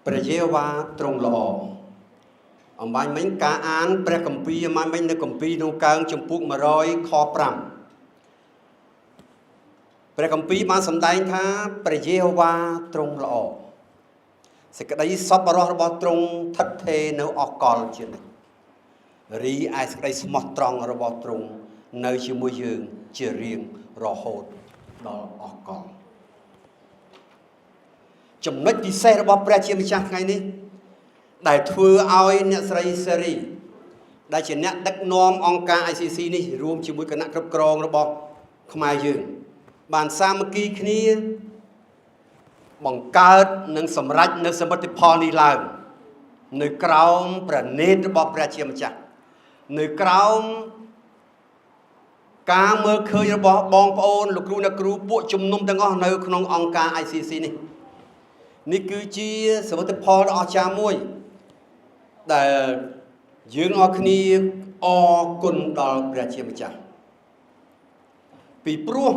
ព្រះយេហូវ៉ាទ្រង់ល្អអំបញ្ញមិញការអានព្រះគម្ពីរអំបញ្ញមិញនៅគម្ពីរក្នុងកើងចំពុក100ខ5ព្រះគម្ពីរបានសម្ដែងថាព្រះយេហូវ៉ាទ្រង់ល្អសេចក្តីសប្បុរសរបស់ទ្រង់ឋិតថេរនៅអកលជានិច្ចរីឯសេចក្តីស្មោះត្រង់របស់ទ្រង់នៅជាមួយយើងជារៀងរហូតដល់អកលចំណុចពិសេសរបស់ព្រះជាម្ចាស់ថ្ងៃនេះដែលធ្វើឲ្យអ្នកស្រីសេរីដែលជាអ្នកដឹកនាំអង្គការ ICC នេះរួមជាមួយគណៈគ្រប់គ្រងរបស់ខ្មែរយើងបានសាមគ្គីគ្នាបង្កើតនិងសម្រេចនៅសមិទ្ធផលនេះឡើងនៅក្រោមព្រះនេត្ររបស់ព្រះជាម្ចាស់នៅក្រោមការមើលឃើញរបស់បងប្អូនលោកគ្រូអ្នកគ្រូពួកជំនុំទាំងអស់នៅក្នុងអង្គការ ICC នេះគឺជាសមិទ្ធផលដ៏អស្ចារ្យមួយដែលយើងអរគ្នាអរគុណដល់ព្រះជាម្ចាស់ពីព្រោះ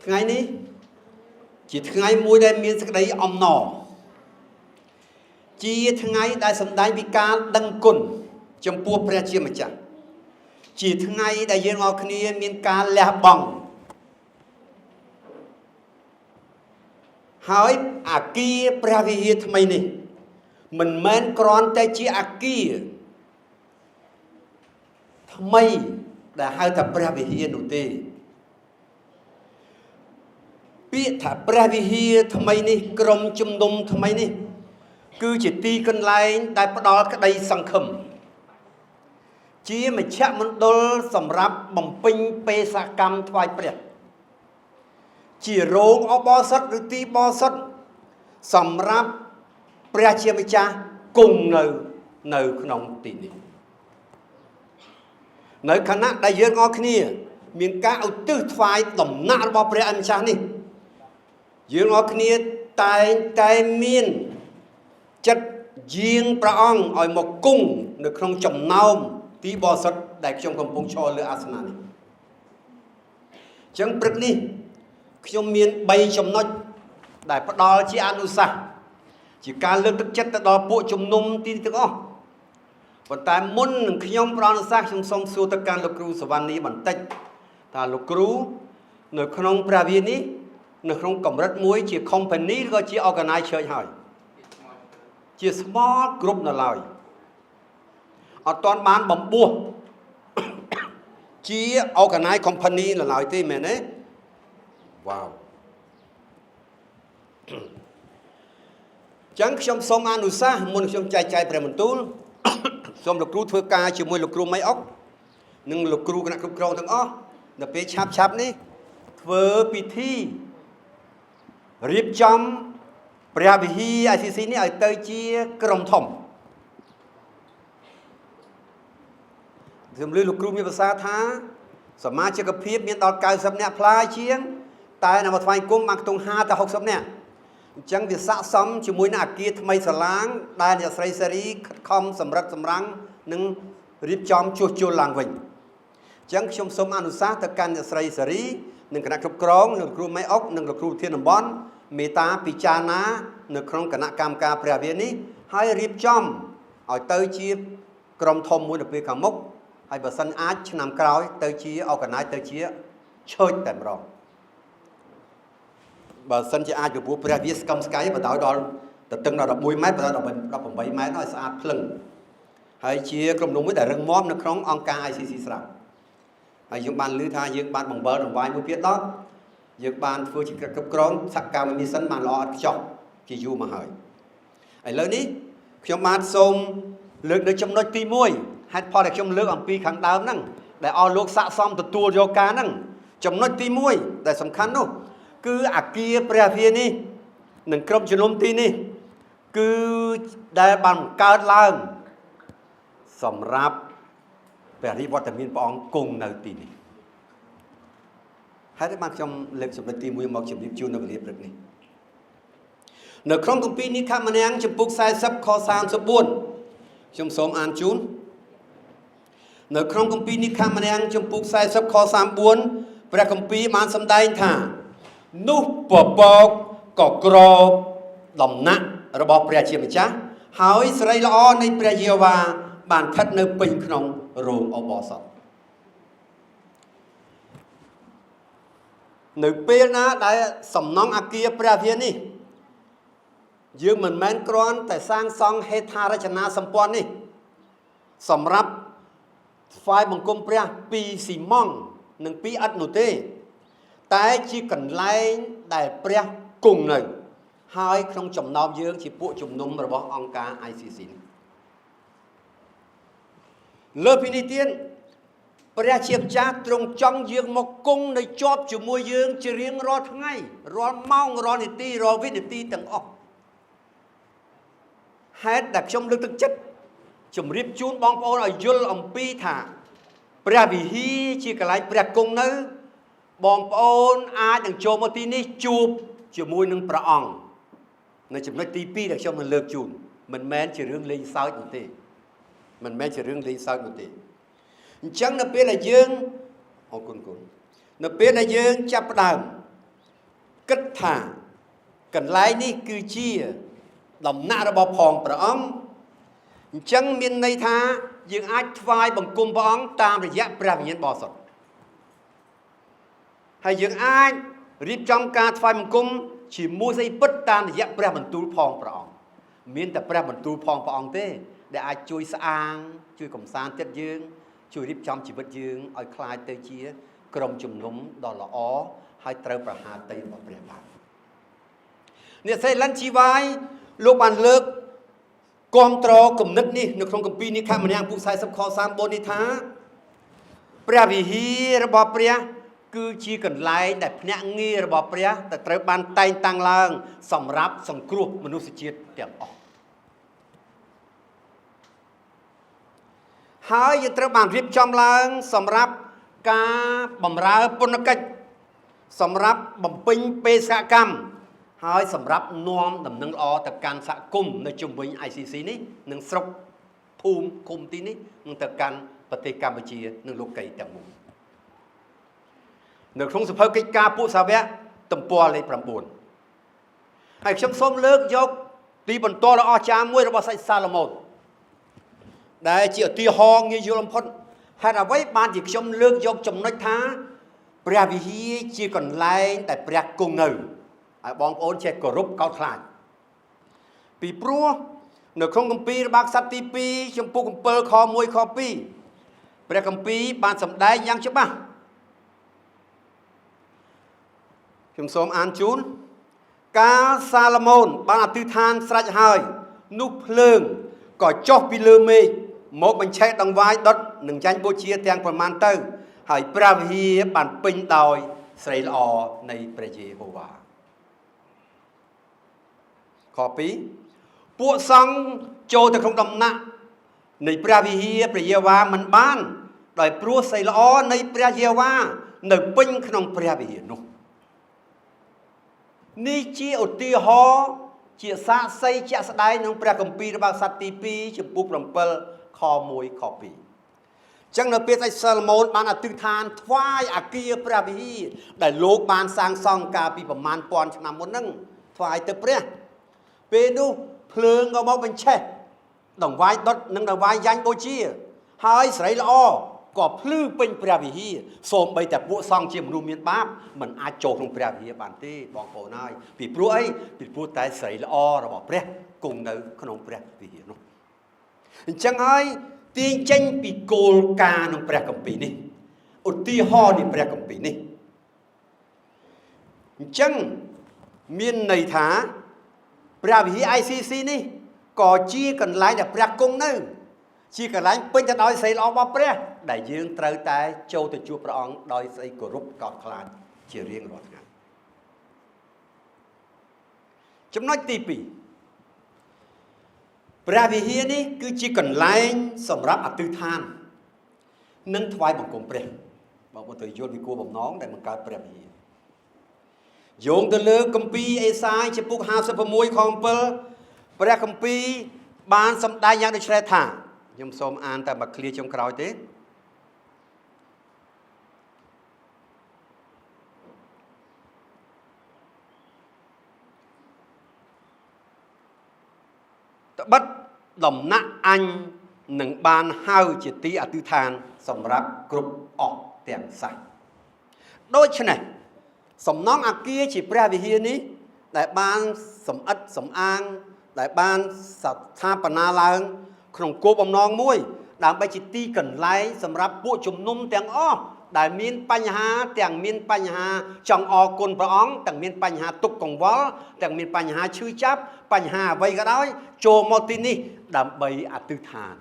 ថ្ងៃនេះជាថ្ងៃមួយដែលមានសេចក្តីអំណរជាថ្ងៃដែលសម្ដែងពីការដឹងគុណចំពោះព្រះជាម្ចាស់ជាថ្ងៃដែលយើងអរគ្នាមានការលះបង់ហើយអាគារព្រះវិហារថ្មីនេះមិនមែនគ្រាន់តែជាអាគារថ្មីដែលហៅថាព្រះវិហារនោះទេពាក្យថាព្រះវិហារថ្មីនេះក្រុមជំនុំថ្មីនេះគឺជាទីកន្លែងដែលផ្ដល់ក្តីសង្ឃឹមជាមជ្ឈមណ្ឌលសម្រាប់បំពេញបេសកកម្មថ្វាយព្រះជារោងអបអរសាទឬទីបរិសុទ្ធសម្រាប់ព្រះជាម្ចាស់គង់នៅក្នុងទីនេះនៅខណៈដែលយើងអរគ្នាមានការឧទ្ទិសថ្វាយដំណាក់របស់ព្រះម្ចាស់នេះយើងអរគ្នាតែងតែមានចិត្តយាងព្រះអង្គឲ្យមកគង់នៅក្នុងចំណោមទីបរិសុទ្ធដែលខ្ញុំកំពុងឈរលើអាសនៈនេះអញ្ចឹងព្រឹកនេះខ្ញុំមាន3ចំណុចដែលផ្ដល់ជាអនុសាសន៍ជាការលើកទឹកចិត្តទៅដល់ពួកជំនុំទីទាំងអស់ប៉ុន្តែមុននឹងខ្ញុំផ្ដល់អនុសាសន៍ខ្ញុំសូមសួរទៅកាន់លោកគ្រូសវណ្ណីបន្តិចថាលោកគ្រូនៅក្នុងព្រះវិហារនេះនៅក្នុងកម្រិតមួយជា company ឬក៏ជា organize church ហើយជា small group នៅឡើយអត់ទាន់បានបំពោះជា organize company នៅឡើយទេមែនទេវ៉ាវចឹងខ្ញុំសូមអនុសាសន៍មុនខ្ញុំចែកចាយព្រះបន្ទូលសូមលោកគ្រូធ្វើការជាមួយលោកគ្រូម៉ៃអុកនិងលោកគ្រូគណៈគ្រប់គ្រងទាំងអស់នៅពេលឆាប់នេះធ្វើពិធីរៀបចំព្រះវិហារ ICC នេះឲ្យទៅជាក្រុមធំខ្ញុំឮលោកគ្រូមានប្រសាសន៍ថាសមាជិកភាពមានដល់90នាក់ផ្លាយជាងតែនៅមកថ្វាយគុំបានខ្ទង់50ទៅ60នាក់អញ្ចឹងវាស័ក្តិសមជាមួយនឹងអាគារថ្មីស្រឡាងដែលអ្នកស្រីសេរីខិតខំសម្រិតសម្រាំងនិងរៀបចំជួសជុលឡើងវិញអញ្ចឹងខ្ញុំសូមអនុសាសន៍ទៅកាន់អ្នកស្រីសេរីនិងគណៈគ្រប់គ្រងនិងលោកគ្រូម៉ៃអុកនិងលោកគ្រូធានតំបន់មេតាពិចារណានៅក្នុងគណៈកម្មការព្រះវិហារនេះហើយរៀបចំឲ្យទៅជាក្រុមធំមួយនៅពេលខាងមុខហើយបើសិនអាចឆ្នាំក្រោយទៅជា organize ទៅជាឈើតែម្ដងបើសិនជាអាចពីព្រោះព្រះវិហារស្កឹមស្កៃបណ្ដោយដល់ទៅតឹងដល់11ម៉ែត្របណ្ដោយដល់18ម៉ែត្រឲ្យស្អាតភ្លឹងហើយជាក្រុមនោះមួយដែលរឹងមាំនៅក្នុងអង្គការ ICC ស្រាប់ហើយយើងបានឮថាយើងបានបង្វិលរង្វាយមួយទៀតដល់យើងបានធ្វើជាគ្រប់គ្រងសកម្មភាពសិនបានល្អឥតខ្ចោះជាយូរមកហើយឥឡូវនេះខ្ញុំបានសូមលើកនៅចំណុចទី1ហេតុផលដែលខ្ញុំលើកអំពីខាងដើមហ្នឹងដែលអស់លោកស័កសមទទួលយកការហ្នឹងចំណុចទី1ដែលសំខាន់នោះគឺអាគារព្រះវិហារនេះនិងក្រុមជំនុំទីនេះគឺដែលបានបង្កើតឡើងសម្រាប់ព្រះរាជវត្តមានព្រះអង្គគង់នៅទីនេះហើយបានខ្ញុំលើកចំណុចទី1មកជម្រាបជូននៅវេលាព្រឹកនេះនៅក្នុងគម្ពីរនេះខមនាងចំពុក40ខ34ខ្ញុំសូមអានជូននៅក្នុងគម្ពីរនេះខមនាងចំពុក40ខ34ព្រះគម្ពីរបានសម្ដែងថានោះពពកក៏ក្រប ដំណាក់របស់ព្រះជាម្ចាស់ហើយសេរីល្អនៃព្រះយេហូវ៉ាបានស្ថិតនៅពេញក្នុងរោងឧបោសថនៅពេលណាដែលសំណង់អគារព្រះវិហារនេះយើងមិនមែនគ្រាន់តែសាងសង់ហេដ្ឋារចនាសម្ព័ន្ធនេះសម្រាប់ថ្វាយបង្គំព្រះពីស៊ីម៉ង់និងពីឥដ្ឋនោះទេតែជាកន្លែងដែលព្រះគង់នៅហើយក្នុងចំណោមយើងជាពួកជំនុំរបស់អង្គការ ICC លើពីនេះទៀតព្រះជាម្ចាស់ទ្រង់ចង់យើងមកគង់នៅជាប់ជាមួយយើងជារៀងរាល់ថ្ងៃរាល់ម៉ោងរាល់នាទីរាល់វិនាទីទាំងអស់ហេតុដែលខ្ញុំលើកទឹកចិត្តជម្រាបជូនបងប្អូនឲ្យយល់អំពីថាព្រះវិហារជាកន្លែងព្រះគង់នៅបងប្អូនអាចនឹងចូលមកទីនេះជួបជាមួយនឹងព្រះអង្គនៅចំណុចទី2ដែលខ្ញុំនឹងលើកជូនមិនមែនជារឿងលេងសើចនោះទេមិនមែនជារឿងលេងសើចនោះទេអញ្ចឹងនៅពេលដែលយើងអរគុណគុណនៅពេលដែលយើងចាប់ផ្ដើមគិតថាកន្លែងនេះគឺជាដំណាក់របស់ផងព្រះអង្គអញ្ចឹងមានន័យថាយើងអាចថ្វាយបង្គំព្រះអង្គតាមរយៈព្រះវិញ្ញាណបរិសុទ្ធហើយយើងអាចរៀបចំការថ្វាយបង្គំជាមួយស្អីពិតតាមរយៈព្រះបន្ទូលផងព្រះអង្គមានតែព្រះបន្ទូលផងព្រះអង្គទេដែលអាចជួយស្អាងជួយកំសាន្តចិត្តយើងជួយរៀបចំជីវិតយើងឲ្យคล้ายទៅជាក្រុមជំនុំដ៏ល្អហើយត្រូវប្រហារតីរបស់ព្រះបាទអ្នកស្រីលិនជីវ៉ាយលោកបានលើកគាំទ្រគំនិតនេះនៅក្នុងគម្ពីរនិខម្នាក់ពុ40ខ34នេះថាព្រះវិហាររបស់ព្រះគឺជាកន្លែងដែលភ្នាក់ងាររបស់ព្រះតែត្រូវបានតែងតាំងឡើងសម្រាប់សង្គ្រោះមនុស្សជាតិទាំងអស់ហើយយើងត្រូវបានរៀបចំឡើងសម្រាប់ការបម្រើពន្ធកិច្ចសម្រាប់បំពេញបេសកកម្មហើយសម្រាប់នាំដំណឹងល្អទៅកាន់សហគមន៍នៅជុំវិញ ICC នេះនិងស្រុកភូមិឃុំទីនេះនឹងទៅកាន់ប្រទេសកម្ពុជានិងលោកីទាំងមូលនៅក្នុងសភៅកិច្ចការពួកសាវកទំព័រលេខ9ហើយខ្ញុំសូមលើកយកទីបន្ទាល់ដ៏អស្ចារ្យមួយរបស់សេចក្ដីសាឡូមោនដែលជាឧទាហរណ៍ងាយយល់បំផុតហេតុអ្វីបានជាខ្ញុំលើកយកចំណុចថាព្រះវិហារជាកន្លែងដែលព្រះគង់នៅហើយបងប្អូនចេះគោរពកោតខ្លាចពីព្រោះនៅក្នុងគម្ពីររបស់ក្សត្រទី2ចំពុក7ខ1ខ2ព្រះគម្ពីរបានសម្ដែងយ៉ាងច្បាស់ខ្ញុំសូមអានជូនកាលសាឡូមោនបានអធិដ្ឋានស្រេចហើយនោះភ្លើងក៏ចុះពីលើមេឃមកបញ្ឆេះដង្វាយដុតនិងចាញ់បូជាទាំងប្រមាណទៅហើយព្រះវិហារបានពេញដោយស្រីល្អនៃព្រះយេហូវ៉ាខ2ពួកសង្ឃចូលទៅក្នុងដំណាក់នៃព្រះវិហារព្រះយេហូវ៉ាមិនបានដោយព្រោះស្រីល្អនៃព្រះយេហូវ៉ានៅពេញក្នុងព្រះវិហារនោះនេះជាឧទាហរណ៍ជាសាក្សីជាក់ស្ដែងក្នុងព្រះគម្ពីររបស់ក្សត្រទី2ចំពុក7ខ1ខ2ចឹងនៅពេលសេចក្ដីសាឡូមោនបានអធិដ្ឋានថ្វាយអគារព្រះវិហារដែលលោកបានសាងសង់កាលពីប្រមាណពាន់ឆ្នាំមុនហ្នឹងថ្វាយទៅព្រះពេលនោះភ្លើងក៏មកបញ្ឆេះដង្វាយដុតនិងដង្វាយយ៉ាញ់បូជាហើយស្រីល្អក៏ភ្លឺពេញព្រះវិហារសូម្បីតែពួកសង្ឃជាមនុស្សមានបាបមិនអាចចូលក្នុងព្រះវិហារបានទេបងប្អូនហើយពីព្រោះអីពីព្រោះតែស្រីល្អរបស់ព្រះគង់នៅក្នុងព្រះវិហារនោះអញ្ចឹងហើយទាញចេញពីគោលការណ៍ក្នុងព្រះគម្ពីរនេះឧទាហរណ៍នៃព្រះគម្ពីរនេះអញ្ចឹងមានន័យថាព្រះវិហារ ICC នេះក៏ជាកន្លែងដែលព្រះគង់នៅជាកន្លែងពេញទៅដោយស្រីល្អរបស់ព្រះដែលយើងត្រូវតែចូលទៅជួបព្រះអង្គដោយស្អីគោរពកោតខ្លាចជារៀងរាល់ថ្ងៃចំណុចទី2ព្រះវិហារនេះគឺជាកន្លែងសម្រាប់អធិដ្ឋាននិងថ្វាយបង្គំព្រះបងប្អូនត្រូវយល់ពីគោលបំណងដែលបង្កើតព្រះវិហារយោងទៅលើគម្ពីរអេសាយចំពុក56ខ7ព្រះគម្ពីរបានសម្ដែងយ៉ាងដូចនេះថាខ្ញុំសូមអានតែមួយឃ្លាចុងក្រោយទេ ត្បិតដំណាក់អញនឹងបានហៅជាទីអធិដ្ឋានសម្រាប់គ្រប់អស់ទាំងសះដូច្នេះសំណង់អគារជាព្រះវិហារនេះដែលបានសម្អិតសម្អាងដែលបានស្ថាបនាឡើងក្នុងគោលបំណងមួយដើម្បីជាទីកន្លែងសម្រាប់ពួកជំនុំទាំងអស់ដែលមានបញ្ហាទាំងមានបញ្ហាចង់អរគុណព្រះអង្គទាំងមានបញ្ហាទុក្ខកង្វល់ទាំងមានបញ្ហាឈឺចាប់បញ្ហាអ្វីក៏ដោយចូលមកទីនេះដើម្បីអធិដ្ឋាន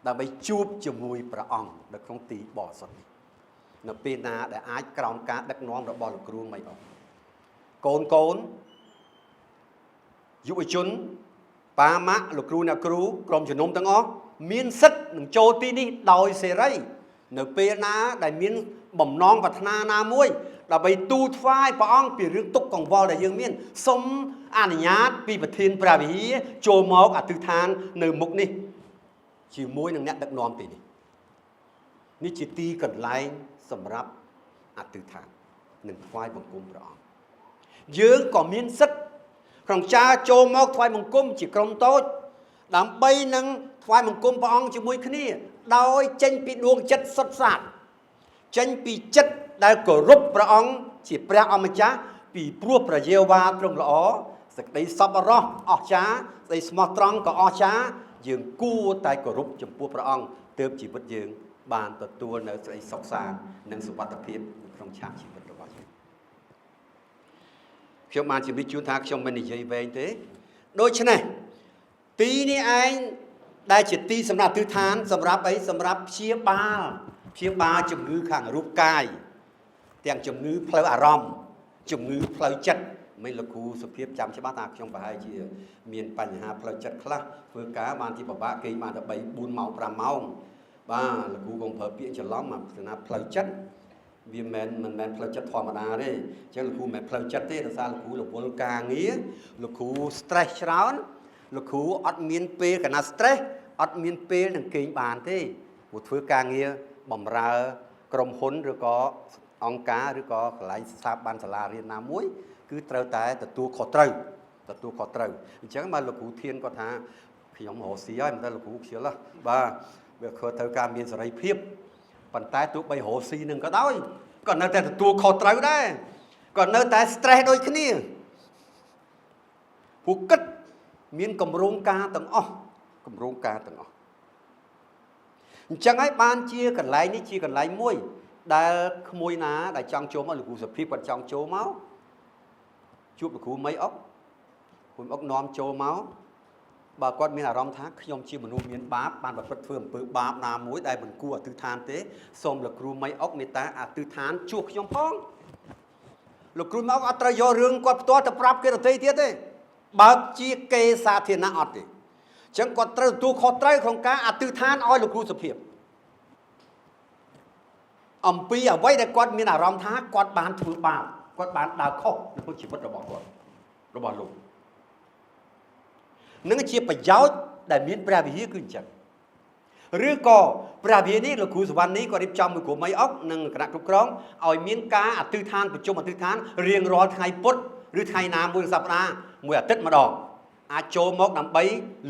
ដើម្បីជួបជាមួយព្រះអង្គនៅក្នុងទីបរិសុទ្ធនេះនៅពេលណាដែលអាចក្រោមការដឹកនាំរបស់លោកគ្រូមិនអស់កូនយុវជនប៉ាម៉ាក់លោកគ្រូអ្នកគ្រូក្រុមជំនុំទាំងអស់មានសិទ្ធិនឹងចូលទីនេះដោយសេរីនៅពេលណាដែលមានបំណងប្រាថ្នាណាមួយដើម្បីទូលថ្វាយព្រះអង្គពីរឿងទុក្ខកង្វល់ដែលយើងមានសូមអនុញ្ញាតពីប្រធានព្រះវិហារចូលមកអធិដ្ឋាននៅមុខនេះជាមួយនឹងអ្នកដឹកនាំទីនេះនេះជាទីកន្លែងសម្រាប់អធិដ្ឋាននិងថ្វាយបង្គំព្រះអង្គយើងក៏មានសិទ្ធិក្នុងការចូលមកថ្វាយបង្គំជាក្រុមតូចដើម្បីនឹងថ្វាយបង្គំព្រះអង្គជាមួយគ្នាដោយចេញពីដួងចិត្តសុទ្ធសាធចេញពីចិត្តដែលគោរពព្រះអង្គជាព្រះអម្ចាស់ពីព្រោះព្រះយេហូវ៉ាទ្រង់ល្អសេចក្តីសប្បុរសអស្ចារ្យសេចក្តីស្មោះត្រង់ក៏អស្ចារ្យយើងគួរតែគោរពចំពោះព្រះអង្គទើបជីវិតយើងបានទទួលនៅសេចក្តីសុខសាន្តនិងសុវត្ថិភាពក្នុងឆាកជីវិតរបស់យើងខ្ញុំបានជម្រាបជូនថាខ្ញុំមិននិយាយវែងទេដូច្នេះទីនេះឯងដែលជាទីសម្រាប់ទិដ្ឋានសម្រាប់អីសម្រាប់ព្យាបាលជំងឺខាងរូបកាយទាំងជំងឺផ្លូវអារម្មណ៍ជំងឺផ្លូវចិត្តមិនលោកគ្រូសុភាពចាំច្បាស់ថាខ្ញុំប្រហែលជាមានបញ្ហាផ្លូវចិត្តខ្លះធ្វើការបានជាពិបាកគេបានតែ3 4ម៉ោង5ម៉ោងបាទលោកគ្រូកុំប្រើពាក្យច្រឡំមកស្នាផ្លូវចិត្តវាមិនមែនផ្លូវចិត្តធម្មតាទេអញ្ចឹងលោកគ្រូមិនមែនផ្លូវចិត្តទេដោយសារលោកគ្រូរវល់ការងារលោកគ្រូ stress ច្រើនលោកគ្រូអត់មានពេលកណា stress អត់មានពេលនឹងគេងបានទេព្រោះធ្វើការងារបម្រើក្រុមហ៊ុនឬក៏អង្គការឬក៏កន្លែងស្ថាប័នសាលារៀនណាមួយគឺត្រូវតែទទួលខុសត្រូវអញ្ចឹងបាទលោកគ្រូធានគាត់ថាខ្ញុំរកស៊ីហើយមិនតែលោកគ្រូខ្ជិលបាទវាខុសត្រូវការមានសេរីភាពប៉ុន្តែទោះបីរកស៊ីនឹងក៏ដោយក៏នៅតែទទួលខុសត្រូវដែរក៏នៅតែ stress ដូចគ្នាព្រោះគិតមានកម្រងការទាំងអស់អញ្ចឹងហើយបានជាកន្លែងនេះជាកន្លែងមួយដែលក្មួយណាដែលចង់ចូលមកលោកគ្រូសុភាពគាត់ចង់ចូលមកជួបលោកគ្រូមីអុកនាំចូលមកបើគាត់មានអារម្មណ៍ថាខ្ញុំជាមនុស្សមានបាបបានប្រព្រឹត្តធ្វើអំពើបាបណាមួយដែលមិនគួរអធិដ្ឋានទេសូមលោកគ្រូមីអុកមេត្តាអធិដ្ឋានជួបខ្ញុំផងលោកគ្រូមីអុកអត់ត្រូវយករឿងគាត់ផ្ទាល់ទៅប្រាប់គេដទៃទៀតទេបើជាគេសាធារណៈអត់ទេអញ្ចឹងគាត់ត្រូវទទួលខុសត្រូវក្នុងការអធិដ្ឋានឲ្យលោកគ្រូសុភាពអំពីអ្វីដែលគាត់មានអារម្មណ៍ថាគាត់បានធ្វើបាបគាត់បានដើរខុសនៅក្នុងជីវិតរបស់គាត់របស់លោកនឹងជាប្រយោជន៍ដែលមានព្រះវិហារគឺអញ្ចឹងឬក៏ព្រះវិហារនេះលោកគ្រូសវណ្ណនេះក៏រៀបចំមួយក្រុមមីអុកនិងគណៈគ្រប់គ្រងឲ្យមានការអធិដ្ឋានប្រជុំអធិដ្ឋានរៀងរាល់ថ្ងៃពុធឬថ្ងៃណាមួយសប្តាហ៍មួយអាទិត្យម្ដងអាចចូលមកដើម្បី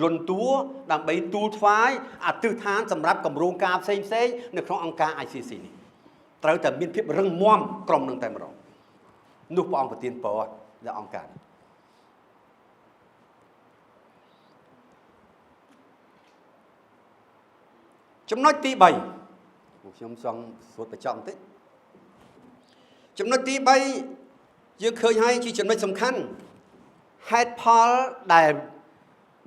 លន់តួដើម្បីទូលថ្វាយអធិដ្ឋានសម្រាប់គម្រោងការផ្សេងនៅក្នុងអង្គការ ICC នេះត្រូវតែមានភាពរឹងមាំក្រុមនឹងតែម្ដងនោះព្រះអង្គប្រទានពរដល់អង្គការចំណុចទី3ខ្ញុំចង់សួរបញ្ចប់បន្តិចចំណុចទី3យើងឃើញហើយជាចំណុចសំខាន់ហេតុផលដែល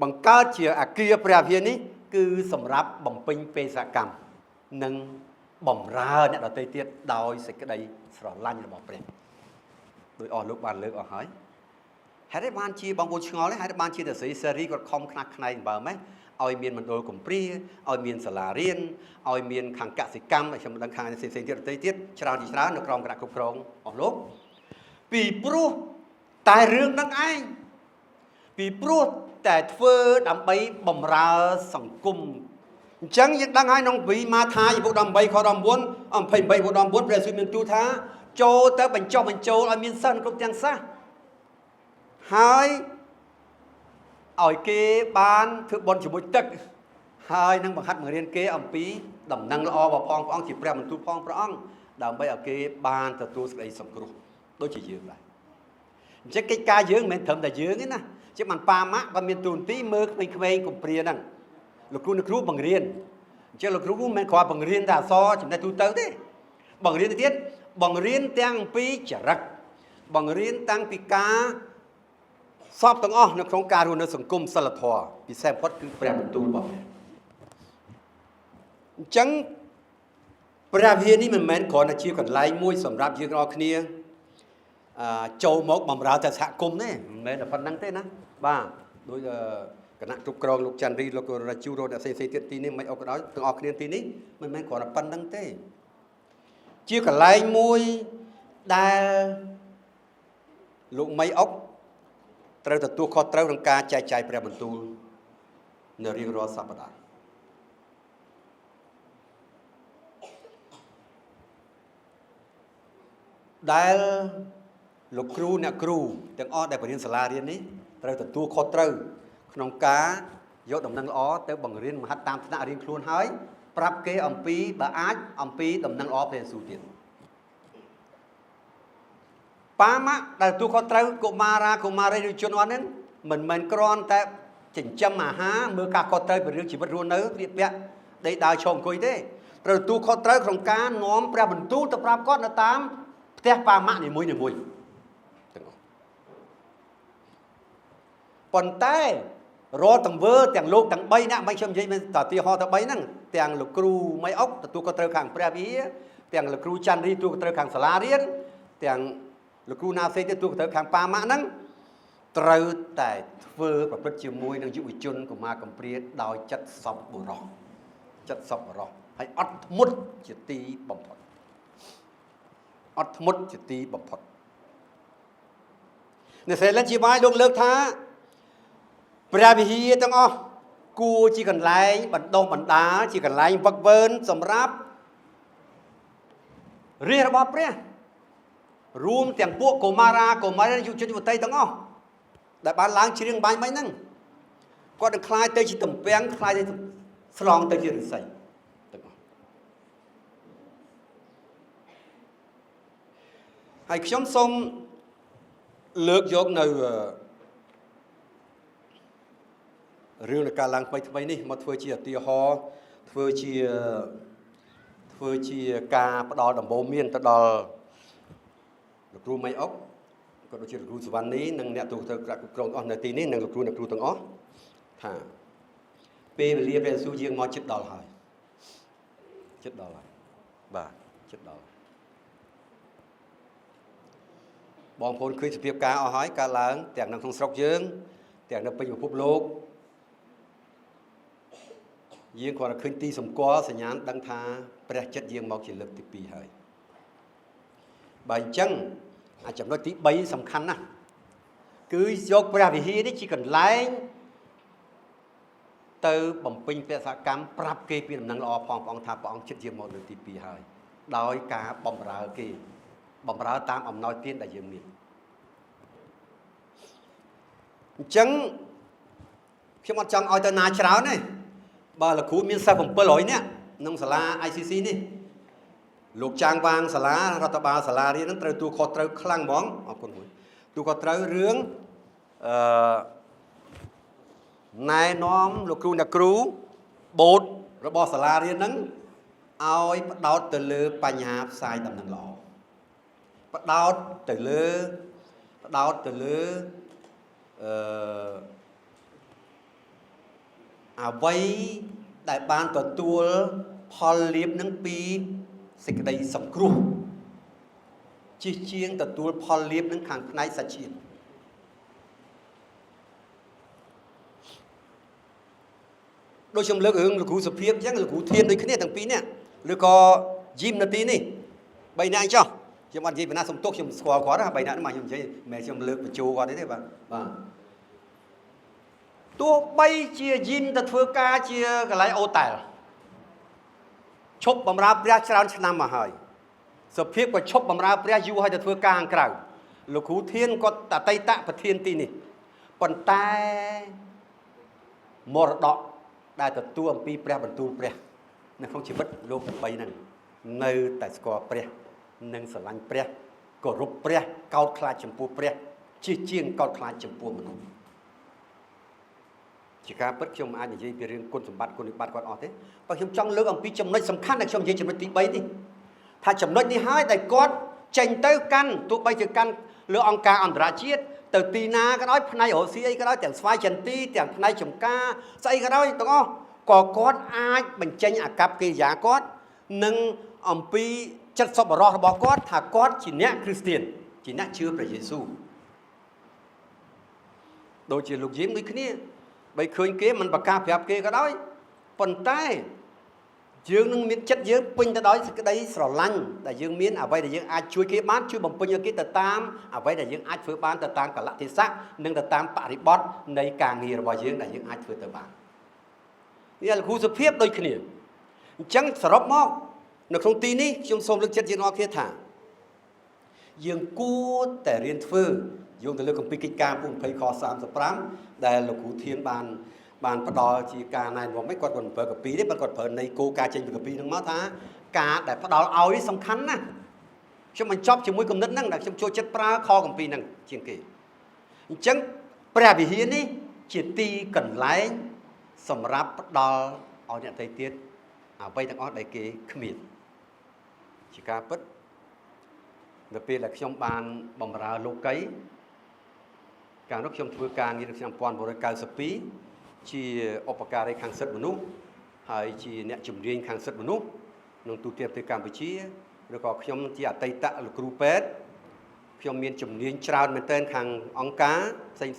បង្កើតជាអគារព្រះវិហារនេះគឺសម្រាប់បំពេញបេសកកម្មនិងបំរើអ្នកដទៃទៀតដោយសេចក្តីស្រឡាញ់របស់ព្រះដោយអស់លោកបានលើកអស់ហើយហេតុឯបានជាបងប្អូនឆ្ងល់ហេតុបានជាតសេរីសេរីគាត់ខំខ្នះខ្នែងបើម៉េះឲ្យមានមណ្ឌលកំព្រាឲ្យមានសាលារៀនឲ្យមានខាងកសិកម្មខ្ញុំមិនដឹងខាងផ្សេងទៀតដទៃទៀតច្រើននៅក្រមគណៈគ្រប់គ្រងអស់លោកពីព្រោះតែរឿងហ្នឹងឯងពីព្រោះតែធ្វើដើម្បីបំរើសង្គមអញ្ចឹងយើងដឹងហើយក្នុងវិមាថាជំពូក18ខ18 28ព្រះយេស៊ូវមានទូលថាចូលទៅបញ្ចុះបញ្ចូលឲ្យមានសិស្សគ្រប់ទាំងសាសហើយ ឲ្យគេបានធ្វើបុណ្យជាមួយទឹកហើយនឹងបង្ហាត់បង្រៀនគេអំពីដំណឹងល្អរបស់ផងព្រះអង្គជាព្រះបន្ទូលផងព្រះអង្គដើម្បីឲ្យគេបានទទួលសេចក្តីសង្គ្រោះដូចជាយើងដែរអញ្ចឹងកិច្ចការយើងមិនមែនត្រឹមតែយើងទេណាជាបានប៉ាម៉ាក់ក៏មានទូនទីមើលក្មេងៗកំព្រាហ្នឹងលោកគ្រូបង្រៀនអញ្ចឹងលោកគ្រូមិនមែនគ្រាន់បង្រៀនតែអក្សរចំណេះទូទៅទេបង្រៀនទៅទៀតបង្រៀនទាំងពីចរិតបង្រៀនតាំងពីការសពទាំងអស់នៅក្នុងការរស់នៅសង្គមសិលធម៌ពិសេសបំផុតគឺព្រះបន្ទូលរបស់ព្រះអញ្ចឹងព្រះវិហារនេះមិនមែនគ្រាន់តែជាកន្លែងមួយសម្រាប់យើងរាល់គ្នាចូលមកបម្រើតែសហគមន៍ទេមិនមែនតែប៉ុណ្្នឹងទេណាបាទដោយគណៈគ្រប់គ្រងលោកច័ន្ទរីលោករាជូរអ្នកផ្សេងៗទៀតទីនេះមិនអុកក៏ដោយទាំងអស់គ្នាទីនេះមិនមែនគ្រាន់តែប៉ុណ្្នឹងទេជាកន្លែងមួយដែលលោកមីអុកត្រូវទទួលខុសត្រូវក្នុងការចែកចាយព្រះបន្ទូលនៅរៀងរាល់សប្តាហ៍ដែលលោកគ្រូអ្នកគ្រូទាំងអស់ដែលបរៀនសាលារៀននេះត្រូវទទួលខុសត្រូវក្នុងការយកដំណឹងល្អទៅបង្រៀនមហាត់តាមថ្នាក់រៀនខ្លួនហើយប្រាប់គេអំពីបើអាចអំពីដំណឹងល្អព្រះយេស៊ូវទៀតប៉ាម៉ាក់ដែលទទួលខុសត្រូវកុមារីឬជនអត់ហ្នឹងមិនមែនគ្រាន់តែចិញ្ចឹមអាហារមើលការខុសត្រូវពីរឿងជីវិតរស់នៅស្លៀកពាក់ដេកដើរឈរអង្គុយទេត្រូវទទួលខុសត្រូវក្នុងការនាំព្រះបន្ទូលទៅប្រាប់គាត់នៅតាមផ្ទះប៉ាម៉ាក់នីមួយទាំងអស់ប៉ុន្តែរាល់ទាំងវើទាំងលោកទាំង3នាក់មិនខ្ញុំនិយាយមិនតាទីហោទៅ3ហ្នឹងទាំងលោកគ្រូមីអុកទទួលខុសត្រូវខាងព្រះវិហារទាំងលោកគ្រូច័ន្ទរីទទួលខុសត្រូវខាងសាលារៀនទាំងលោកគ្រូណាផ្សេងទៀតទទួលខុសត្រូវខាងប៉ាម៉ាក់ហ្នឹងត្រូវតែធ្វើប្រព្រឹត្តជាមួយនឹងយុវជនកុមារកំព្រាដោយចិត្តសប្បុរសហើយអត់ធ្មត់ជាទីបំផុតនៅសេឡិនជីវ៉ាយលោកលើកថាព្រះវិហារទាំងអស់គួរជាកន្លែងបណ្ដុះបណ្ដាលជាកន្លែងវឹកវើសម្រាប់រាជរបស់ព្រះរួមទាំងពួកកុមារីយុវជនយុវតីទាំងអស់ដែលបានឡើងច្រៀងបាញ់មិញហ្នឹងគាត់នឹងคล้ายទៅជាតំពាំងคล้ายទៅស្លងទៅជាឫស្សីទាំងអស់ហើយខ្ញុំសូមលើកយកនៅរឿងនៃការឡើងថ្មីនេះមកធ្វើជាឧទាហរណ៍ធ្វើជាការផ្ដល់ដំបូន្មានទៅដល់លោកគ្រូមីអុកក៏ដូចជាលោកគ្រូសវណ្ណនីនិងអ្នកទូទៅក្រាក់គ្រប់គ្រងអស់នៅទីនេះនិងលោកគ្រូទាំងអស់ថាពេលវេលាព្រះយេស៊ូវយាងមកជិតដល់ហើយបាទជិតដល់បងប្អូនឃើញសភាពការអស់ហើយកើតឡើងទាំងនៅក្នុងស្រុកយើងទាំងនៅពេញពិភពលោកយើងគ្រាន់តែឃើញទីសម្គាល់សញ្ញាណដឹងថាព្រះចិត្តយាងមកជាលើកទី2ហើយបើអញ្ចឹងអាចចំណុចទី3សំខាន់ណាស់គឺយកព្រះវិហារនេះជាកន្លែងទៅបំពេញបេសកកម្មប្រាប់គេពីដំណឹងល្អផងព្រះអង្គថាព្រះអង្គចិត្តយាងមកលើកទី2ហើយដោយការបម្រើគេបម្រើតាមអំណោយទានដែលយើងមានអញ្ចឹងខ្ញុំអត់ចង់ឲ្យទៅណាច្រើនទេបើលោកគ្រូមានសិស្ស700នាក់ក្នុងសាលា ICC នេះលោកចាងវាងសាលារដ្ឋបាលសាលារៀននឹងត្រូវទទួលខុសត្រូវខ្លាំងហ្មងអរគុណមួយទទួលខុសត្រូវរឿងណែនាំលោកគ្រូអ្នកគ្រូបូតរបស់សាលារៀនហ្នឹងឲ្យផ្ដោតទៅលើបញ្ហាផ្សាយដំណឹងល្អផ្ដោតទៅលើអ្វីដែលបានទទួលផលលាភនឹងពីសេចក្តីសង្គ្រោះជាជាងទទួលផលលាភនឹងខាងផ្នែកសាច់ជាតិដូចខ្ញុំលើករឿងលោកគ្រូសុភាពអញ្ចឹងលោកគ្រូធានដូចគ្នាទាំងពីរនាក់ឬក៏យីមនាទីនេះ3នាក់អញ្ចឹងខ្ញុំអត់និយាយពីណាសុំទោសខ្ញុំស្គាល់គាត់ណា3នាក់ហ្នឹងមកខ្ញុំនិយាយមិនខ្ញុំលើកបញ្ជូគាត់ទេបាទទោះបីជាយីមទៅធ្វើការជាកន្លែងអូតែលឈប់បម្រើព្រះច្រើនឆ្នាំមកហើយសុភាពក៏ឈប់បម្រើព្រះយូរហើយទៅធ្វើការខាងក្រៅលោកគ្រូធានគាត់អតីតប្រធានទីនេះប៉ុន្តែ មរតកដែលទទួលអំពីព្រះបន្ទូលព្រះនៅក្នុងជីវិតលោកទាំង3ហ្នឹងនៅតែស្គាល់ព្រះនិងស្រឡាញ់ព្រះគោរពព្រះកោតខ្លាចចំពោះព្រះជាជាងកោតខ្លាចចំពោះមនុស្សជាការពិតខ្ញុំអាចនិយាយពីរឿងគុណសម្បត្តិគុណវិបត្តិគាត់អស់ទេប៉ុន្តែខ្ញុំចង់លើកអំពីចំណុចសំខាន់ដែលខ្ញុំនិយាយចំណុចទី3នេះថាចំណុចនេះហើយដែលគាត់ចេញទៅកាន់ទោះបីជាកាន់លើអង្គការអន្តរជាតិទៅទីណាក៏ដោយផ្នែករស់ស៊ីអីក៏ដោយទាំងស្វាយចន្ទីទាំងផ្នែកចំការស្អីក៏ដោយទាំងអស់ក៏គាត់អាចបញ្ចេញអាកប្បកិរិយាគាត់និងអំពីចិត្តសប្បុរសរបស់គាត់ថាគាត់ជាអ្នកគ្រីស្ទានជាអ្នកជឿព្រះយេស៊ូវដូចជាលោកយាមដូចគ្នាបីឃើញគេមិនប្រកាសប្រាប់គេក៏ដោយប៉ុន្តែយើងនឹងមានចិត្តយើងពេញទៅដោយសេចក្តីស្រឡាញ់ដែលយើងមានអ្វីដែលយើងអាចជួយគេបានជួយបំពេញឲ្យគេទៅតាមអ្វីដែលយើងអាចធ្វើបានទៅតាមកលៈទេសៈនិងទៅតាមបរិបទនៃការងាររបស់យើងដែលយើងអាចធ្វើទៅបាននេះលក្ខណៈភាពដូចគ្នាអញ្ចឹងសរុបមកនៅក្នុងទីនេះខ្ញុំសូមលើកចិត្តយើងអរគ្នាថាយើងគួរតែរៀនធ្វើយោងទៅលើគម្ពីរកិច្ចការពុ20ខ35ដែលលោកគ្រូធានបានផ្ដល់ជាការណែនាំឲ្យគាត់មិនប្រើកាពីទេប៉ុន្តែគាត់ប្រើនៃគោលការណ៍ចេញពីកាពីហ្នឹងមកថាការដែលផ្ដល់ឲ្យសំខាន់ណាស់ខ្ញុំបញ្ចប់ជាមួយគំនិតហ្នឹងដែលខ្ញុំចូលចិត្តប្រើខកាពីហ្នឹងជាងគេអញ្ចឹងព្រះវិហារនេះជាទីកន្លែងសម្រាប់ផ្ដល់ឲ្យអ្នកដទៃទៀតអ្វីទាំងអស់ដែលគេគ្មានជាការពិតនៅពេលដែលខ្ញុំបានបម្រើលោកីកាលនោះខ្ញុំធ្វើការងារនៅឆ្នាំ1992ជាឧបការីខាងសិទ្ធិមនុស្សហើយជាអ្នកជំនាញខាងសិទ្ធិមនុស្សក្នុងទូតប្រទេសកម្ពុជាឬក៏ខ្ញុំជាអតីតលោកគ្រូពេទ្យខ្ញុំមានជំនាញច្រើនមែនទែនខាងអង្គការផ្សេង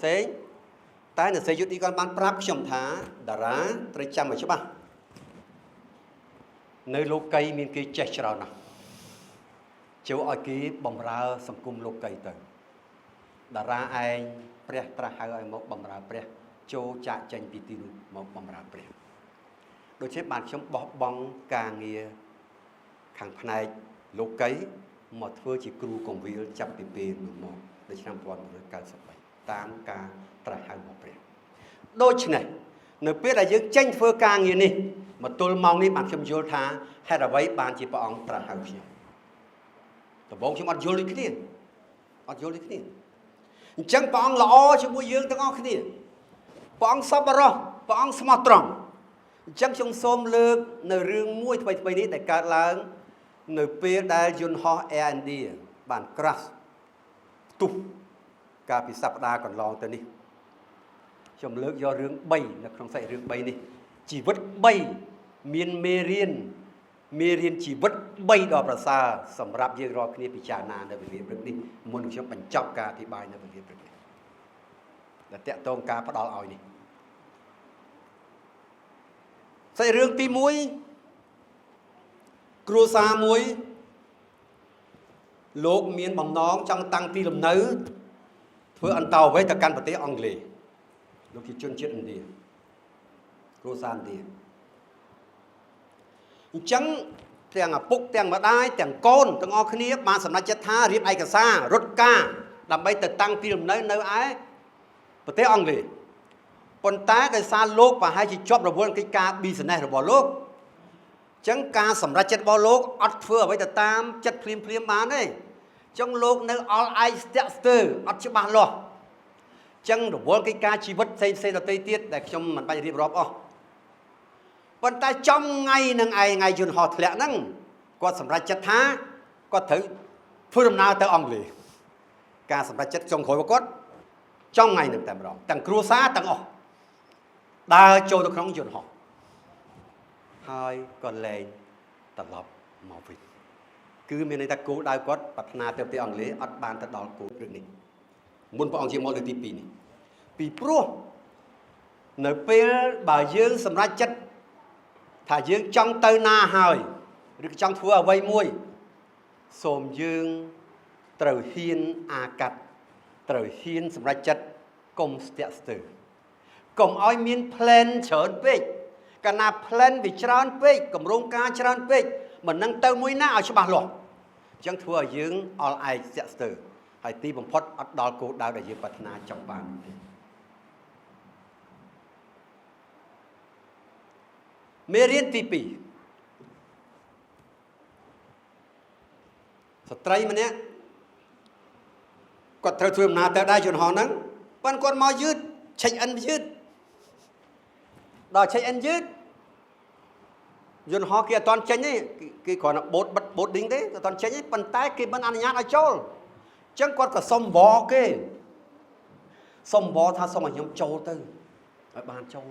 តែនៅសេយុទ្ធនេះគាត់បានប្រាប់ខ្ញុំថាតារាត្រូវចាំឲ្យច្បាស់នៅលោកីមានគេចេះច្រើនណាស់ចូលឲ្យគេបំរើសង្គមលោកីទៅតារាឯងព្រះត្រាស់ហៅឲ្យមកបំរើព្រះចូលចាក់ចេញពីទីនោះមកបំរើព្រះដូច្នេះបានខ្ញុំបោះបង់ការងារខាងផ្នែកលោកីមកធ្វើជាគ្រូកងវិលចាប់ពីពេលនោះមកនៅឆ្នាំ1993តាមការត្រាស់ហៅរបស់ព្រះដូច្នេះនៅពេលដែលយើងចេញធ្វើការងារនេះមកទល់ម៉ោងនេះបានខ្ញុំយល់ថាហេតុអ្វីបានជាព្រះអង្គត្រាស់ហៅខ្ញុំដំបូងខ្ញុំអត់យល់ដូចគ្នាអត់យល់ដូចគ្នាអញ្ចឹងព្រះអង្គល្អជាមួយយើងទាំងអស់គ្នាព្រះអង្គសប្បុរសព្រះអង្គស្មោះត្រង់អញ្ចឹងខ្ញុំសូមលើកនៅរឿងមួយថ្មីនេះដែលកើតឡើងនៅពេលដែលយន្តហោះ Air India បាន crash ផ្ទុះកាលពីសប្តាហ៍កន្លងទៅនេះខ្ញុំលើកយករឿង3នៅក្នុងសាច់រឿង3នេះជីវិត3មានមេរៀនជីវិត3ដ៏ប្រសើរសម្រាប់យើងរាល់គ្នាពិចារណានៅវិភាគព្រឹកនេះមុននឹងខ្ញុំបញ្ចប់ការអធិប្បាយនៅវិភាគព្រឹកនេះដែលតកតងការផ្ដល់ឲ្យនេះសាច់រឿងទី1គ្រួសារមួយលោកមានបំណងចង់តាំងទីលំនៅធ្វើអន្តោប្រវេសន៍ទៅកាន់ប្រទេសអង់គ្លេសលោកជាជនជាតិឥណ្ឌាគ្រួសារឥណ្ឌាអញ្ចឹងទាំងឪពុកទាំងម្ដាយទាំងកូនទាំងអស់គ្នាបានសម្រេចចិត្តថារៀបឯកសាររត់ការដើម្បីទៅតាំងទីលំនៅនៅឯប្រទេសអង់គ្លេសប៉ុន្តែដោយសារលោកប្រហែលជាជាប់រវល់កិច្ចការ business របស់លោកអញ្ចឹងការសម្រេចចិត្តរបស់លោកអត់ធ្វើអ្វីទៅតាមចិត្តភ្លាមបានទេអញ្ចឹងលោកនៅអល់ឯកស្ទាក់ស្ទើរអត់ច្បាស់លាស់អញ្ចឹងរវល់កិច្ចការជីវិតផ្សេងដទៃទៀតដែលខ្ញុំមិនបាច់រៀបរាប់អស់ប៉ុន្តែចំថ្ងៃនឹងឯងថ្ងៃយន្តហោះធ្លាក់ហ្នឹងគាត់សម្រេចចិត្តថាគាត់ត្រូវធ្វើដំណើរទៅអង់គ្លេសការសម្រេចចិត្តចុងក្រោយរបស់គាត់ចំថ្ងៃនឹងតែម្ដងទាំងគ្រួសារទាំងអស់ដើរចូលទៅក្នុងយន្តហោះហើយក៏លែងត្រឡប់មកវិញគឺមានន័យថាគោលដៅគាត់ប្រាថ្នាទៅប្រទេសអង់គ្លេសអត់បានទៅដល់គោលព្រឹកនេះមុនព្រះអង្គជាមកលើកទី2នេះពីព្រោះនៅពេលបើយើងសម្រេចចិត្តថាយើងចង់ទៅណាហើយឬចង់ធ្វើអ្វីមួយសូមយើងត្រូវហ៊ានអាកាត់ត្រូវហ៊ានសម្រេចចិត្តកុំស្ទាក់ស្ទើរកុំឲ្យមាន plan ច្រើនពេកកាលណា plan វាច្រើនពេកគម្រោងការច្រើនពេកមិននឹងទៅមួយណាឲ្យច្បាស់លាស់អញ្ចឹងធ្វើឲ្យយើងអល់ឯកស្ទាក់ស្ទើរហើយទីបំផុតអត់ដល់គោលដៅដែលយើងប្រាថ្នាចង់បាន មេរៀនទី2ស្ត្រីម្នាក់គាត់ត្រូវធ្វើដំណើរទៅដែរយន្តហោះហ្នឹងប៉ុន្តែគាត់មកយឺតឆែកអិនយឺតដល់ឆែកអិនយឺតយន្តហោះគេអត់តន់ចេញទេគេគ្រាន់តែបូតបិទបូតឌីងទេអត់តន់ចេញទេប៉ុន្តែគេមិនអនុញ្ញាតឲ្យចូលអញ្ចឹងគាត់ក៏សុំវល់គេសុំវល់ថាសុំឲ្យខ្ញុំចូលទៅឲ្យបានចូល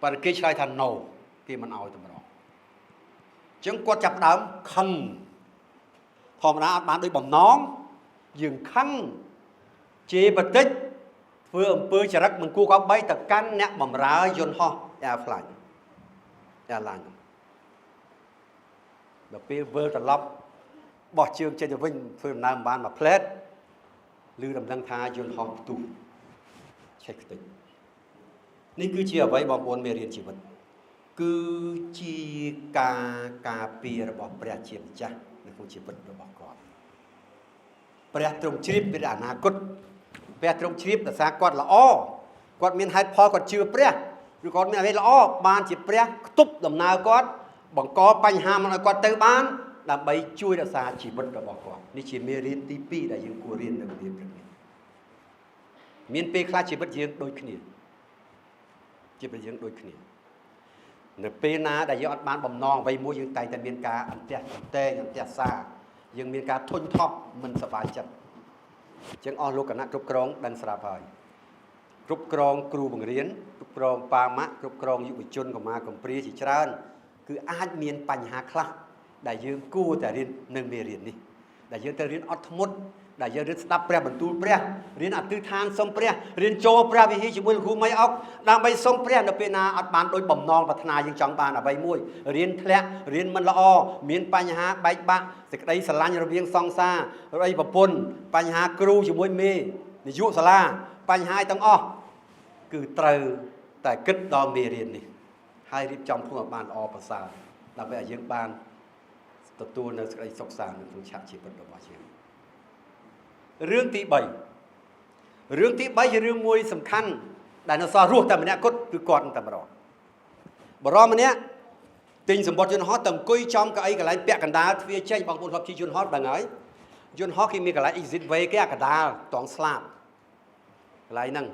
ប៉ុន្តែគេឆ្លើយថា no គេមិនឲ្យតែម្ដងអញ្ចឹងគាត់ចាប់ដើមខឹងធម្មតាអត់បានដូចបំណងយើងខឹងជេរបតិចធ្វើអំពើចរិតមិនគួរគប្បីទៅកាន់អ្នកបម្រើយន្តហោះ Airline ដល់ពេលវិលត្រឡប់បោះជើងចេញទៅវិញធ្វើដំណើរបានមួយផ្លែតឬដំណឹងថាយន្តហោះផ្ទុះឆេះខ្ទេចនេះគឺជាអ្វីបងប្អូនមេរៀនជីវិតគឺជាការការពាររបស់ព្រះជាម្ចាស់នៅក្នុងជីវិតរបស់គាត់ព្រះទ្រង់ជ្រាបពីអនាគតព្រះទ្រង់ជ្រាបដោយសារគាត់ល្អគាត់មានហេតុផលគាត់ជឿព្រះឬគាត់មានអ្វីល្អបានជាព្រះខ្ទប់ដំណើរគាត់បង្កបញ្ហាមកឲ្យគាត់ទៅបានដើម្បីជួយរក្សាជីវិតរបស់គាត់នេះជាមេរៀនទី2ដែលយើងគួររៀននៅរៀនព្រឹកនេះមានពេលខ្លះជីវិតយើងដូចគ្នាជីវិតយើងដូចគ្នានៅពេលណាដែលយើងអត់បានបំណងអ្វីមួយយើងតែងតែមានការអន្ទះអន្ទែងអន្ទះសារយើងមានការធុញថប់មិនសប្បាយចិត្តអញ្ចឹងអស់លោកគណៈគ្រប់គ្រងដឹងស្រាប់ហើយគ្រប់គ្រងគ្រូបង្រៀនគ្រប់គ្រងប៉ាម៉ាក់គ្រប់គ្រងយុវជនកុមារកំព្រាជាច្រើនគឺអាចមានបញ្ហាខ្លះដែលយើងគួរតែរៀននៅមេរៀននេះដែលយើងត្រូវរៀនអត់ធ្មត់ដែលយើងរៀនស្ដាប់ព្រះបន្ទូលព្រះរៀនអធិដ្ឋានសុំព្រះរៀនចូលព្រះវិហារជាមួយលោកគ្រូមីអុកដើម្បីសុំព្រះនៅពេលណាអត់បានដូចបំណងប្រាថ្នាយើងចង់បានអ្វីមួយរៀនធ្លាក់រៀនមិនល្អមានបញ្ហាបែកបាក់សេចក្តីស្រឡាញ់រវាងសង្សាររអីប្រពន្ធបញ្ហាគ្រូជាមួយមេនាយកសាលាបញ្ហាទាំងអស់គឺត្រូវតែគិតដល់មេរៀននេះហើយរៀបចំខ្លួនឲ្យបានល្អប្រសើរដើម្បីឲ្យយើងបានទទួលនៅសេចក្តីសុខសាន្តនៅក្នុងឆាកជីវិតរបស់យើងរឿងទី3រឿងទី3ជារឿងមួយសំខាន់ដែលនៅសល់រស់តែម្នាក់គត់គឺគាត់តែម្ដងបរិមម្នាក់ទិញសម្បត្តិយន្តហោះទៅអង្គុយចំកៅអីកន្លែងពាក់កណ្ដាលទ្វារចេញបងប្អូនធ្លាប់ជិះយន្តហោះដឹងហើយយន្តហោះគេមានកន្លែង exit way គេអាកណ្ដាលតងស្លាប់កន្លែងហ្នឹង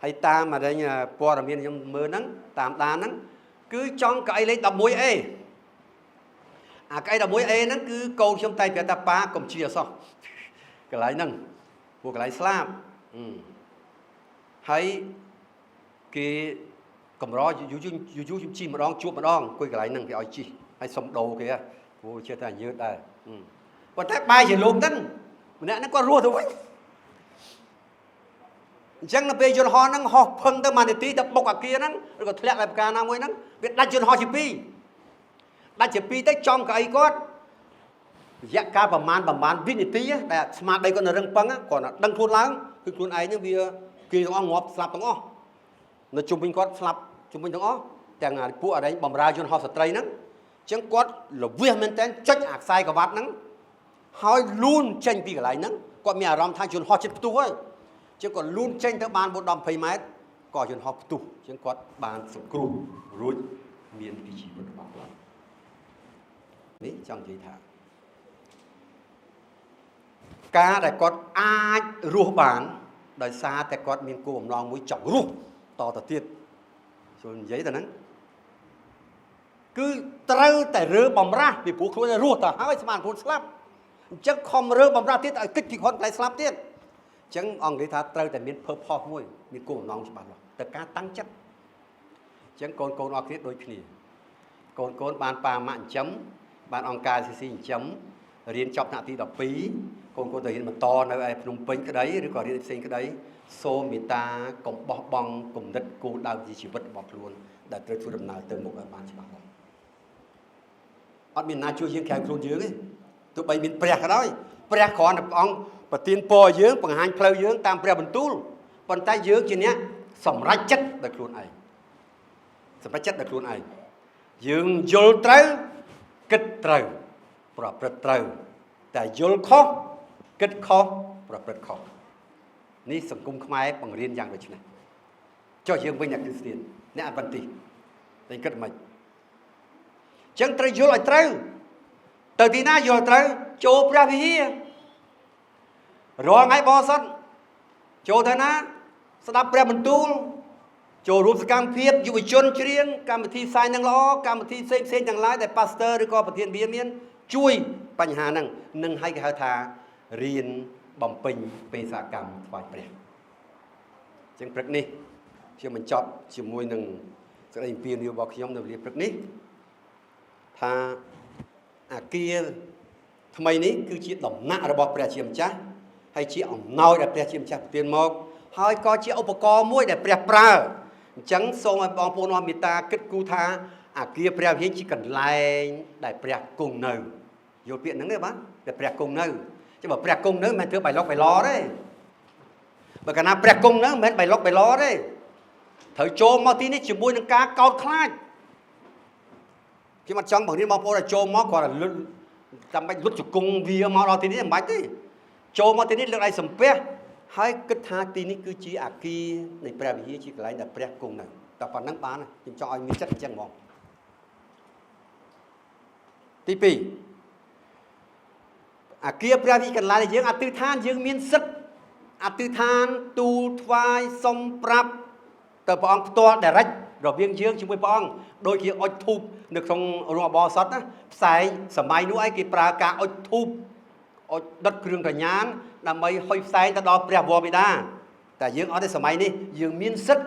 ហើយតាមអរិញព័ត៌មានខ្ញុំមើលហ្នឹងតាមដានហ្នឹងគឺចង់កៅអីលេខ 11A អាកៅអី 11A ហ្នឹងគឺកូនខ្ញុំតែប្រាប់ថាប៉ាកុំជិះអសោះកន្លែងហ្នឹងពួកកន្លែងស្លាប់ហើយគេកម្រយូរខ្ញុំជិះម្ដងជួបម្ដងអង្គុយកន្លែងហ្នឹងគេឲ្យជិះហើយសុំដូរគេព្រោះជឿថាញើតដែរប៉ុន្តែបាយជាលោកហ្នឹងម្នាក់ហ្នឹងគាត់រស់ទៅវិញអញ្ចឹងនៅពេលយន្តហោះហ្នឹងហោះផឹងទៅមួយនាទីទៅបុកអាគារហ្នឹងឬក៏ធ្លាក់ដល់ប្រការណាមួយហ្នឹងវាដាច់យន្តហោះជាពីរដាច់ជាពីរទៅចំកៅអីគាត់រយៈកាលប្រមាណវិនាទីដែលស្មារតីគាត់នៅរឹងប៉ឹងគាត់ដឹងខ្លួនឡើងគឺខ្លួនឯងហ្នឹងវាគេទាំងអស់ងាប់ស្លាប់ទាំងអស់នៅជុំវិញគាត់ស្លាប់ជុំវិញទាំងអស់ទាំងពួកអរិញបំរើយន្តហោះស្ត្រីហ្នឹងអញ្ចឹងគាត់លវិសមែនតើចុចអាខ្សែក្រវ៉ាត់ហ្នឹងហើយលូនចេញពីកន្លែងហ្នឹងគាត់មានអារម្មណ៍ថាយន្តហោះជិតផ្ទុះហើយអញ្ចឹងគាត់លូនចេញទៅបាន4 10 20ម៉ែត្រក៏យន្តហោះផ្ទុះអញ្ចឹងគាត់បានសង្គ្រោះរួចមានពីជីវិតរបស់គាត់នេះចង់និយាយថាការដែលគាត់អាចរស់បានដោយសារតែគាត់មានគោលបំណងមួយចង់រស់តទៅទៀតចូលនិយាយទៅហ្នឹងគឺត្រូវតែរើបំរាស់ពីព្រោះខ្លួនរស់ទៅហើយស្មានខ្លួនស្លាប់អញ្ចឹងខំរើបំរាស់ទៀតឲ្យគិតពីគាត់ខ្លាចស្លាប់ទៀតអញ្ចឹងអង្គនិយាយថាត្រូវតែមាន purpose មួយមានគោលបំណងច្បាស់លាស់តែការតាំងចិត្តអញ្ចឹងកូនអស់គ្នាដូចគ្នាកូនបានប៉ាម៉ាក់ចិញ្ចឹមបានអង្គការ CC ចិញ្ចឹមរៀនចប់ថ្នាក់ទី12កូនទៅរៀនបន្តនៅឯភ្នំពេញក្តីឬក៏រៀនផ្សេងក្តីសូមមេត្តាកុំបោះបង់គំនិតគោលដៅជាជីវិតរបស់ខ្លួនដែលត្រូវធ្វើដំណើរទៅមុខឲ្យបានច្បាស់លាស់អត់មានណាជួយយើងក្រៅខ្លួនយើងទេទោះបីមានព្រះក៏ដោយព្រះគ្រាន់តែព្រះអង្គប្រទានពរយើងបង្ហាញផ្លូវយើងតាមព្រះបន្ទូលប៉ុន្តែយើងជាអ្នកសម្រេចចិត្តដោយខ្លួនឯងសម្រេចចិត្តដោយខ្លួនឯងយើងយល់ត្រូវគិតត្រូវប្រព្រឹត្តត្រូវតែយល់ខុសគិតខុសប្រព្រឹត្តខុសនេះសង្គមខ្មែរបង្រៀនយ៉ាងដូចនេះចុះយើងវិញអ្នកគ្រីស្ទានអ្នកអត់បន្ទិស តែគិតមិនចឹងត្រូវយល់ឲ្យត្រូវទៅទីណាយល់ត្រូវចូលព្រះវិហាររាល់ថ្ងៃបរិសុទ្ធចូលទៅណាស្ដាប់ព្រះបន្ទូលចូលរួមសកម្មភាពយុវជនច្រៀងកម្មវិធីផ្សាយនឹងល្អកម្មវិធីផ្សេងទាំងឡាយដែលប៉ាស្ទ័រឬក៏ប្រធានវាមានជួយបញ្ហាហ្នឹងនឹងឲ្យគេហៅថារៀនបំពេញបេសកកម្មថ្វាយព្រះចឹងព្រឹកនេះខ្ញុំបញ្ចប់ជាមួយនឹងសេចក្តីអំពាវនាវរបស់ខ្ញុំនៅវេលាព្រឹកនេះថាអាគារថ្មីនេះគឺជាដំណាក់របស់ព្រះជាម្ចាស់ហើយជាអំណោយដែលព្រះជាម្ចាស់ប្រទានមកហើយក៏ជាឧបករណ៍មួយដែលព្រះប្រើអញ្ចឹងសូមឲ្យបងប្អូនអស់មេត្តាគិតគូរថាអាគារព្រះវិហារជាកន្លែងដែលព្រះគង់នៅយល់ពាក្យហ្នឹងទេបាទដែលព្រះគង់នៅchứបើព្រះគង់នៅមិនមែនធ្វើបៃលុកបៃឡទេបើកាលណាព្រះគង់នៅមិនមែនបៃលុកបៃឡទេត្រូវចូលមកទីនេះជាមួយនឹងការកោតខ្លាចខ្ញុំអត់ចង់បង្រៀនបងប្អូនឲ្យចូលមកគ្រាន់តែលុតចាំបាច់លុតជង្គង់វាមកដល់ទីនេះមិនបាច់ទេចូលមកទីនេះលើកដៃសំពះហើយគិតថាទីនេះគឺជាអាគារនៃព្រះវិហារជាកន្លែងដែលព្រះគង់នៅតែប៉ុណ្្នឹងបានខ្ញុំចង់ឲ្យមានចិត្តអញ្ចឹងហ្មងទី2អាគារព្រះវិហារកន្លែងដែលយើងអធិដ្ឋានយើងមានសិទ្ធិអធិដ្ឋានទូលថ្វាយសុំប្រាប់ទៅព្រះអង្គផ្ទាល់ direct រវាងយើងជាមួយព្រះអង្គដូចជាអុជធូបនៅក្នុងរោងអបអរសតណាផ្សែងសម័យនោះឯងគេប្រើការអុជធូបអុជដុតគ្រឿងកញ្ញាណដើម្បីហុយផ្សែងទៅដល់ព្រះវរបិតាតែយើងអត់ទេសម័យនេះយើងមានសិទ្ធិ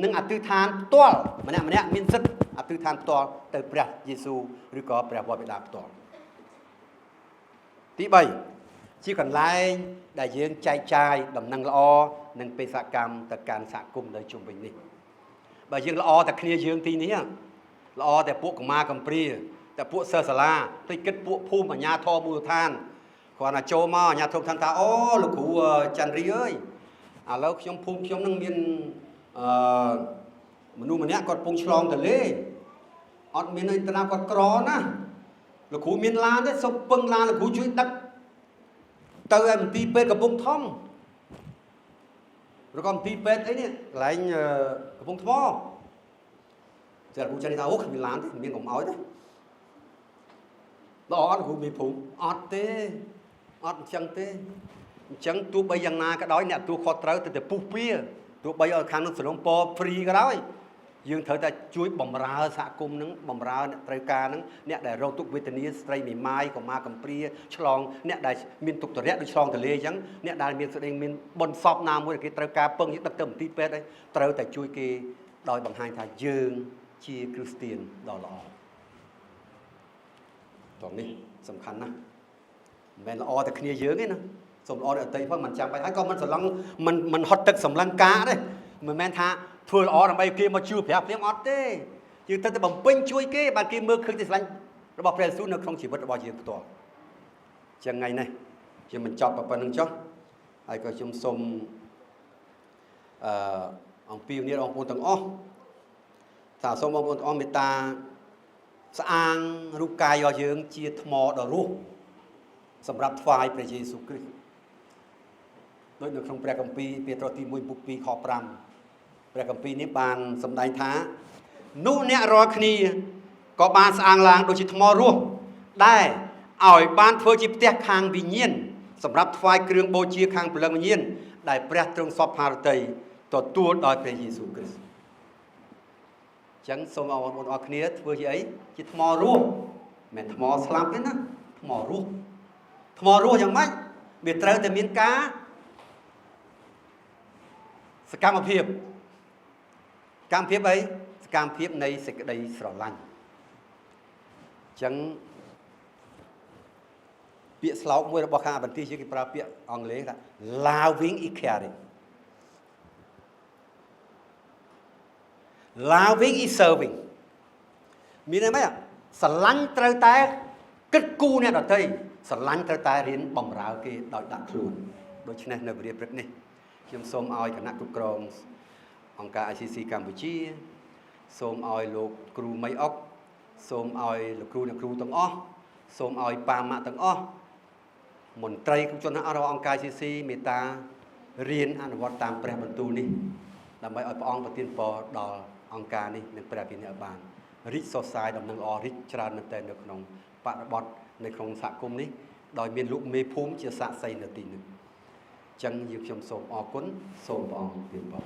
នឹងអធិដ្ឋានផ្ទាល់ម្នាក់មានសិទ្ធិអធិដ្ឋានផ្ទាល់ទៅព្រះយេស៊ូវឬក៏ព្រះវរបិតាផ្ទាល់ទី3ជាកន្លែងដែលយើងចែកចាយដំណឹងល្អនិងបេសកកម្មទៅកាន់សហគមន៍នៅជុំវិញនេះបើយើងល្អតែគ្នាយើងទីនេះល្អតែពួកកុមារកំព្រាតែពួកសិស្សសាលាតិចគិតពួកភូមិអាជ្ញាធរមូលដ្ឋានគ្រាន់តែចូលមកអាជ្ញាធរថាអូលោកគ្រូច័ន្ទរីអើយឥឡូវខ្ញុំភូមិខ្ញុំនឹងមានមនុស្សម្នាក់គាត់ពងឆ្លងទន្លេអត់មានអីតាណាគាត់ក្រណាលោកគ្រូមានឡានទេសុំពឹងឡានលោកគ្រូជួយដឹកទៅឲ្យមន្ទីរពេទ្យកំពង់ធំឬក៏មន្ទីរពេទ្យអីនេះកន្លែងកំពង់ថ្មចាលោកគ្រូចាស់នេះថាអូគ្មានឡានទេមានកុំឲ្យទេល្អអត់លោកគ្រូមានភូមិអត់ទេអត់អញ្ចឹងទេអញ្ចឹងទោះបីយ៉ាងណាក៏ដោយអ្នកទូខុសត្រូវទៅពុះពៀទោះបីឲ្យខាងនោះសរងពរហ្វ្រីក៏ដោយយើងត្រូវតែជួយបំរើសហគមន៍នឹងបំរើអ្នកត្រូវការនឹងអ្នកដែលរងទុក្ខវេទនាស្ត្រីមេម៉ាយកុមារកំព្រាឆ្លងអ្នកដែលមានទុក្ខទរៈដូចឆ្លងទន្លេអញ្ចឹងអ្នកដែលមានស្ដីមានបុណ្យសពណាមួយគេត្រូវការពឹងយើងដឹកទៅមន្ទីរពេទ្យអីត្រូវតែជួយគេដោយបង្ហាញថាយើងជាគ្រីស្ទានដ៏ល្អតោះនេះសំខាន់ណាស់មិនមែនល្អតែគ្នាយើងទេណាសូមល្អដល់អតីតផងមិនចាំបាច់ហើយក៏មិនស្រឡងមិនហត់ទឹកសម្លឹងការទេមិនមែនថាធ្វើល្អដើម្បីគេមកជួយប្រាប់ភ្លាមអត់ទេយើងត្រូវតែបំពេញជួយគេបានគេមើលឃើញទីស្រឡាញ់របស់ព្រះយេស៊ូវនៅក្នុងជីវិតរបស់យើងផ្ទាល់ចឹងថ្ងៃនេះខ្ញុំបញ្ចប់ប៉ុណ្្នឹងចុះហើយក៏ខ្ញុំសូមអំពាវនាវបងប្អូនទាំងអស់ថាសូមបងប្អូនទាំងអស់មេត្តាស្អាងរូបកាយរបស់យើងជាថ្មដ៏រស់សម្រាប់ថ្វាយព្រះយេស៊ូវគ្រីស្ទដូចនៅក្នុងព្រះគម្ពីរពេត្រុសទី1ពុក2ខ5ព្រះគម្ពីរនេះបានសម្ដែងថានោះអ្នករាល់គ្នាក៏បានស្អាងឡើងដូចជាថ្មរស់ដែលឲ្យបានធ្វើជាផ្ទះខាងវិញ្ញាណសម្រាប់ថ្វាយគ្រឿងបូជាខាងព្រលឹងវិញ្ញាណដែលព្រះទ្រង់សពហារតីទទួលដោយព្រះយេស៊ូវគ្រីស្ទអញ្ចឹងសូមអរគុណអរគ្នាធ្វើជាអីជាថ្មរស់មិនមែនថ្មស្លាប់ទេណាថ្មរស់យ៉ាងម៉េចវាត្រូវតែមានការសកម្មភាពអីសកម្មភាពនៃសេចក្តីស្រឡាញ់អញ្ចឹងពាក្យស្លោកមួយរបស់ខាងបន្ទាយគេប្រើពាក្យអង់គ្លេសថា loving is caring loving is serving មានន័យម៉េចស្រឡាញ់ត្រូវតែគិតគូរអ្នកដទៃស្រឡាញ់ត្រូវតែរៀនបម្រើគេដោយដាក់ខ្លួនដូច្នេះនៅវេលាព្រឹកនេះខ្ញុំសូមឲ្យគណៈគ្រប់គ្រងអង្គការ ICC កម្ពុជាសូមឲ្យលោកគ្រូមីអុកសូមឲ្យលោកគ្រូអ្នកគ្រូទាំងអស់សូមឲ្យប៉ាម៉ាក់ទាំងអស់មន្ត្រីគ្រប់ជនរបស់អង្គការ ICC មេត្តារៀនអនុវត្តតាមព្រះបន្ទូលនេះដើម្បីឲ្យព្រះអង្គប្រទានពរដល់អង្គការនេះនិងព្រះវិញ្ញាណបាន រីកសរសើរដំណឹងល្អរីកច្រើនមែនទែននៅក្នុងបរិបទនៅក្នុងសហគមន៍នេះដោយមានលោកមេភូមិជាសាក្សីនៅទីនេះអញ្ចឹងយើងខ្ញុំសូមអរគុណសូមព្រះអង្គទានពរ